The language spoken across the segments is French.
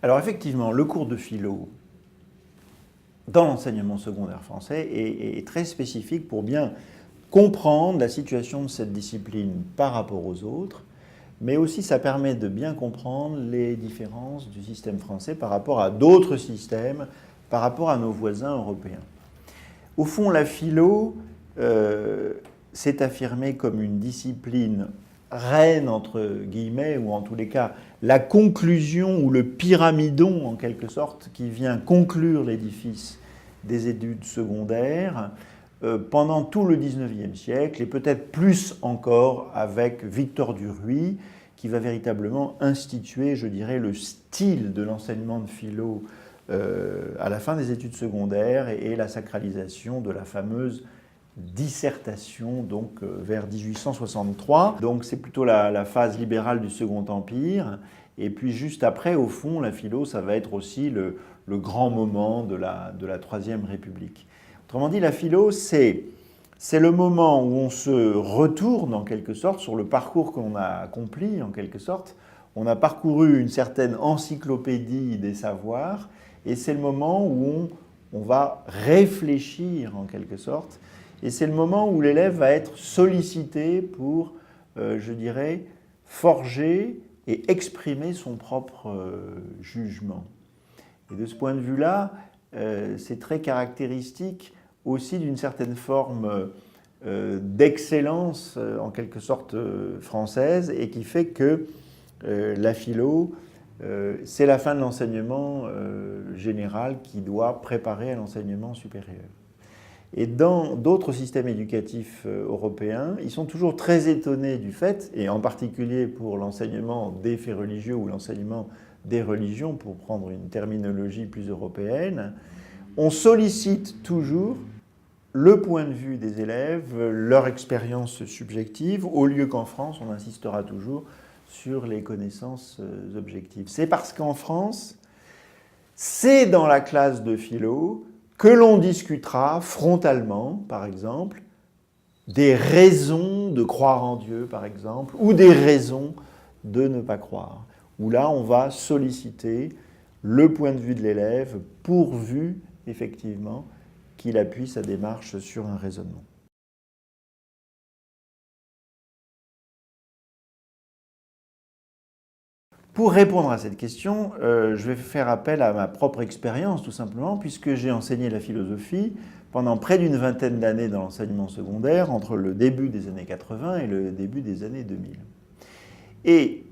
Alors effectivement, le cours de philo dans l'enseignement secondaire français est très spécifique pour bien comprendre la situation de cette discipline par rapport aux autres, mais aussi ça permet de bien comprendre les différences du système français par rapport à d'autres systèmes, par rapport à nos voisins européens. Au fond, la philo s'est affirmée comme une discipline reine, entre guillemets, ou en tous les cas, la conclusion ou le pyramidon, en quelque sorte, qui vient conclure l'édifice des études secondaires pendant tout le XIXe siècle, et peut-être plus encore avec Victor Duruy, qui va véritablement instituer, je dirais, le style de l'enseignement de philo à la fin des études secondaires et la sacralisation de la fameuse dissertation, donc vers 1863. Donc c'est plutôt la phase libérale du Second Empire. Et puis juste après, au fond, la philo, ça va être aussi le grand moment de la Troisième République. Autrement dit, la philo, c'est le moment où on se retourne, en quelque sorte, sur le parcours qu'on a accompli, en quelque sorte. On a parcouru une certaine encyclopédie des savoirs, et c'est le moment où on va réfléchir, en quelque sorte, et c'est le moment où l'élève va être sollicité pour, je dirais, forger et exprimer son propre jugement. Et de ce point de vue-là, c'est très caractéristique aussi d'une certaine forme d'excellence, en quelque sorte, française, et qui fait que la philo, c'est la fin de l'enseignement général qui doit préparer à l'enseignement supérieur. Et dans d'autres systèmes éducatifs européens, ils sont toujours très étonnés du fait, et en particulier pour l'enseignement des faits religieux ou l'enseignement des religions, pour prendre une terminologie plus européenne, on sollicite toujours le point de vue des élèves, leur expérience subjective, au lieu qu'en France, on insistera toujours sur les connaissances objectives. C'est parce qu'en France, c'est dans la classe de philo que l'on discutera frontalement, par exemple, des raisons de croire en Dieu, par exemple, ou des raisons de ne pas croire. Où là, on va solliciter le point de vue de l'élève, pourvu, effectivement, qu'il appuie sa démarche sur un raisonnement. Pour répondre à cette question, je vais faire appel à ma propre expérience, tout simplement, puisque j'ai enseigné la philosophie pendant près d'une vingtaine d'années dans l'enseignement secondaire, entre le début des années 80 et le début des années 2000. Et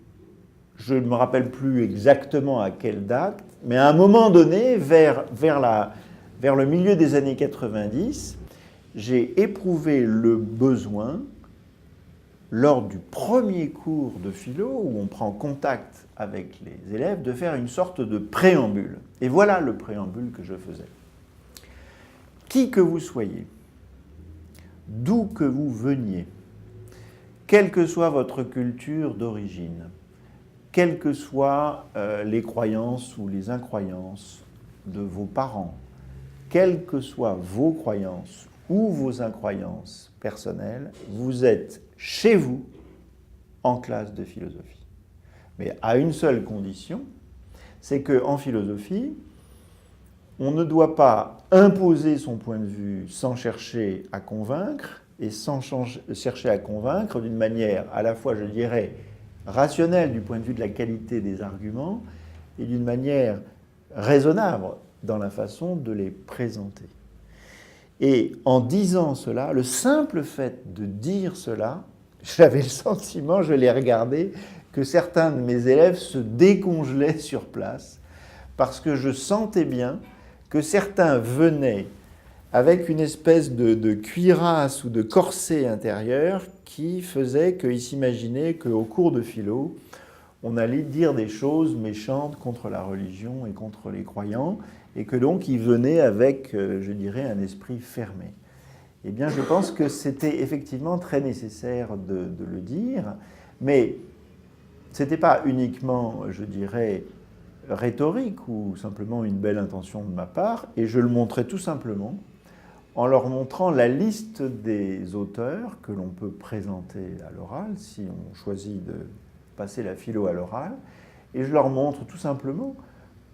je ne me rappelle plus exactement à quelle date, mais à un moment donné, vers le milieu des années 90, j'ai éprouvé le besoin, lors du premier cours de philo, où on prend contact avec les élèves, de faire une sorte de préambule. Et voilà le préambule que je faisais. Qui que vous soyez, d'où que vous veniez, quelle que soit votre culture d'origine, quelles que soient les croyances ou les incroyances de vos parents, quelles que soient vos croyances ou vos incroyances personnelles, vous êtes chez vous en classe de philosophie. Mais à une seule condition, c'est qu'en philosophie, on ne doit pas imposer son point de vue sans chercher à convaincre, et sans chercher à convaincre d'une manière à la fois, je dirais, rationnelle du point de vue de la qualité des arguments, et d'une manière raisonnable dans la façon de les présenter. Et en disant cela, le simple fait de dire cela, j'avais le sentiment, je l'ai regardé, que certains de mes élèves se décongelaient sur place, parce que je sentais bien que certains venaient avec une espèce de cuirasse ou de corset intérieur qui faisait qu'ils s'imaginaient qu'au cours de philo, on allait dire des choses méchantes contre la religion et contre les croyants, et que donc ils venaient avec, je dirais, un esprit fermé. Eh bien, je pense que c'était effectivement très nécessaire de le dire, mais ce n'était pas uniquement, je dirais, rhétorique ou simplement une belle intention de ma part, et je le montrais tout simplement en leur montrant la liste des auteurs que l'on peut présenter à l'oral, si on choisit de passer la philo à l'oral, et je leur montre tout simplement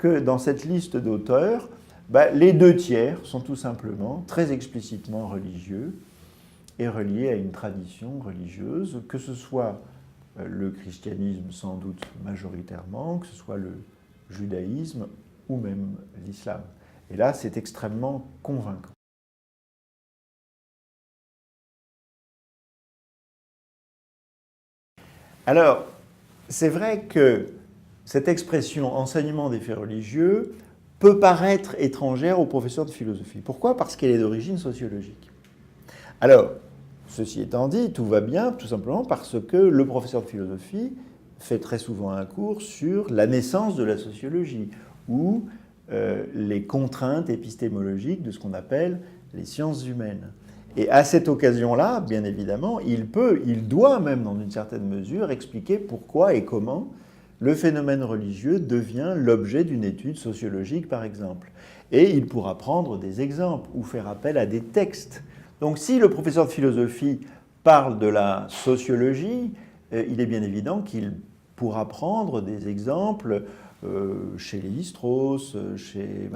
que dans cette liste d'auteurs, les 2/3 sont tout simplement très explicitement religieux et reliés à une tradition religieuse, que ce soit le christianisme sans doute majoritairement, que ce soit le judaïsme ou même l'islam. Et là, c'est extrêmement convaincant. Alors, c'est vrai que cette expression « enseignement des faits religieux » peut paraître étrangère aux professeurs de philosophie. Pourquoi? Parce qu'elle est d'origine sociologique. Alors, ceci étant dit, tout va bien tout simplement parce que le professeur de philosophie fait très souvent un cours sur la naissance de la sociologie ou les contraintes épistémologiques de ce qu'on appelle les sciences humaines. Et à cette occasion-là, bien évidemment, il doit même dans une certaine mesure expliquer pourquoi et comment le phénomène religieux devient l'objet d'une étude sociologique, par exemple. Et il pourra prendre des exemples ou faire appel à des textes. Donc si le professeur de philosophie parle de la sociologie, il est bien évident qu'il pourra prendre des exemples chez Lévi-Strauss, chez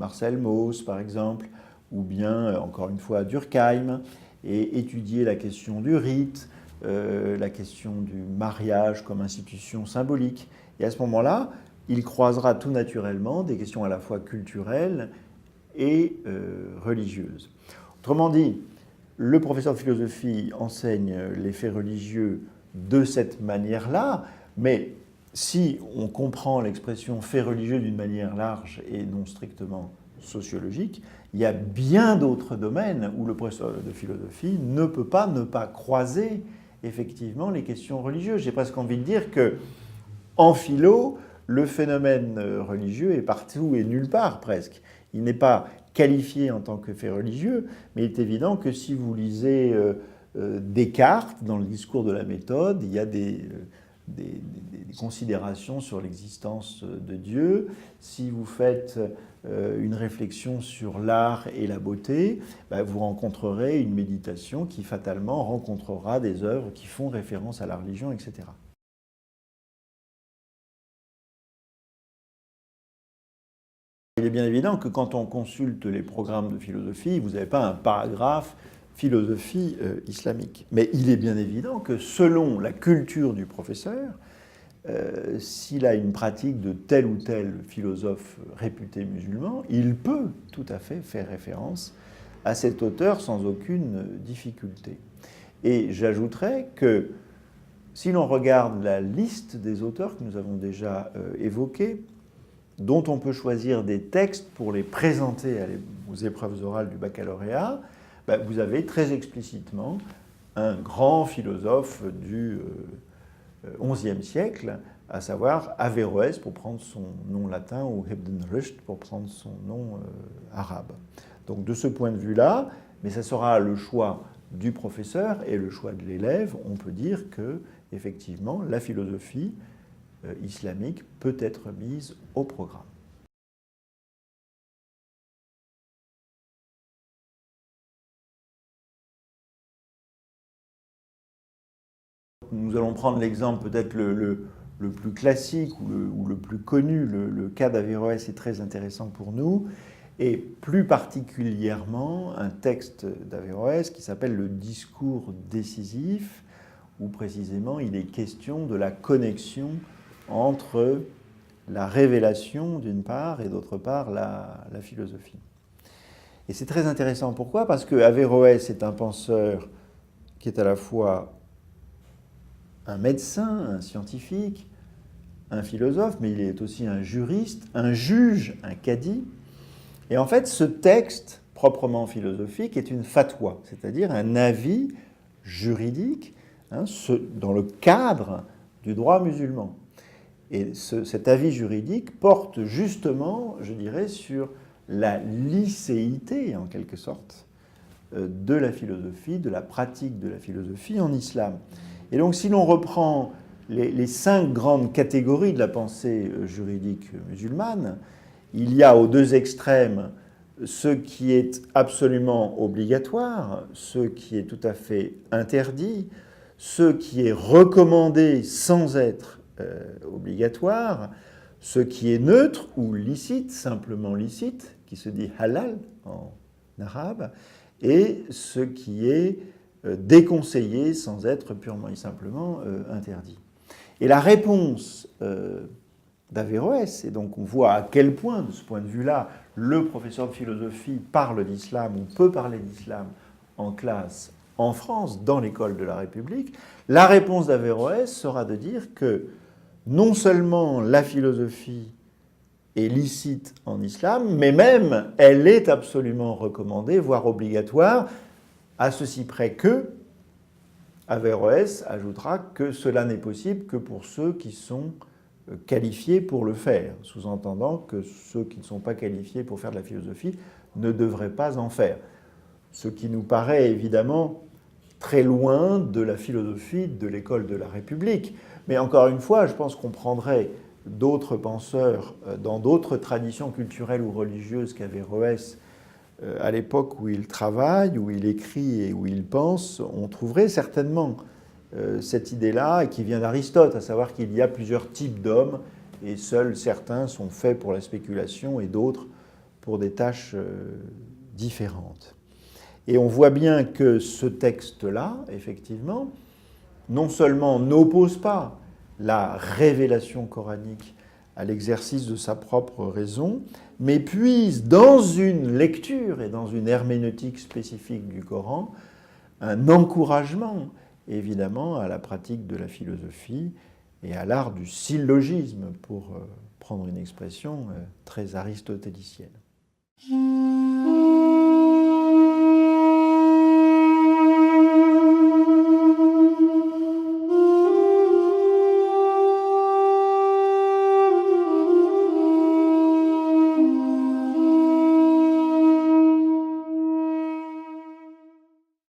Marcel Mauss, par exemple, ou bien, encore une fois, à Durkheim, et étudier la question du rite, la question du mariage comme institution symbolique. Et à ce moment-là, il croisera tout naturellement des questions à la fois culturelles et religieuses. Autrement dit, le professeur de philosophie enseigne les faits religieux de cette manière-là, mais si on comprend l'expression fait religieux d'une manière large et non strictement sociologique, il y a bien d'autres domaines où le professeur de philosophie ne peut pas ne pas croiser effectivement les questions religieuses. J'ai presque envie de dire que en philo, le phénomène religieux est partout et nulle part presque. Il n'est pas qualifié en tant que fait religieux, mais il est évident que si vous lisez Descartes dans le discours de la méthode, il y a des considérations sur l'existence de Dieu. Si vous faites une réflexion sur l'art et la beauté, vous rencontrerez une méditation qui fatalement rencontrera des œuvres qui font référence à la religion, etc. Il est bien évident que quand on consulte les programmes de philosophie, vous n'avez pas un paragraphe philosophie islamique. Mais il est bien évident que selon la culture du professeur, s'il a une pratique de tel ou tel philosophe réputé musulman, il peut tout à fait faire référence à cet auteur sans aucune difficulté. Et j'ajouterais que si l'on regarde la liste des auteurs que nous avons déjà évoqués, dont on peut choisir des textes pour les présenter aux épreuves orales du baccalauréat, vous avez très explicitement un grand philosophe du XIe siècle, à savoir Averroès pour prendre son nom latin ou Ibn Rushd pour prendre son nom arabe. Donc de ce point de vue-là, mais ça sera le choix du professeur et le choix de l'élève, on peut dire que effectivement la philosophie islamique peut être mise au programme. Nous allons prendre l'exemple peut-être le plus classique ou le plus connu. Le cas d'Averroès est très intéressant pour nous, et plus particulièrement un texte d'Averroès qui s'appelle le Discours décisif, où précisément il est question de la connexion entre la révélation d'une part et d'autre part la philosophie. Et c'est très intéressant. Pourquoi? Parce que Averroès est un penseur qui est à la fois un médecin, un scientifique, un philosophe, mais il est aussi un juriste, un juge, un cadi. Et en fait, ce texte proprement philosophique est une fatwa, c'est-à-dire un avis juridique dans le cadre du droit musulman. Et cet avis juridique porte justement, je dirais, sur la licéité, en quelque sorte, de la philosophie, de la pratique de la philosophie en islam. Et donc, si l'on reprend les 5 grandes catégories de la pensée juridique musulmane, il y a aux deux extrêmes ce qui est absolument obligatoire, ce qui est tout à fait interdit, ce qui est recommandé sans être obligatoire, ce qui est neutre ou licite, simplement licite, qui se dit halal en arabe, et ce qui est déconseillé sans être purement et simplement interdit. Et la réponse d'Averroès, et donc on voit à quel point, de ce point de vue-là, le professeur de philosophie parle d'islam ou peut parler d'islam en classe en France, dans l'école de la République, la réponse d'Averroès sera de dire que non seulement la philosophie est licite en islam, mais même elle est absolument recommandée, voire obligatoire, à ceci près que Averroès ajoutera que cela n'est possible que pour ceux qui sont qualifiés pour le faire, sous-entendant que ceux qui ne sont pas qualifiés pour faire de la philosophie ne devraient pas en faire. Ce qui nous paraît évidemment très loin de la philosophie de l'école de la République. Mais encore une fois, je pense qu'on prendrait d'autres penseurs dans d'autres traditions culturelles ou religieuses qu'Averroès à l'époque où il travaille, où il écrit et où il pense, on trouverait certainement cette idée-là, et qui vient d'Aristote, à savoir qu'il y a plusieurs types d'hommes, et seuls certains sont faits pour la spéculation et d'autres pour des tâches différentes. Et on voit bien que ce texte-là, effectivement, non seulement n'oppose pas la révélation coranique à l'exercice de sa propre raison, mais puise dans une lecture et dans une herméneutique spécifique du Coran un encouragement, évidemment, à la pratique de la philosophie et à l'art du syllogisme, pour prendre une expression très aristotélicienne.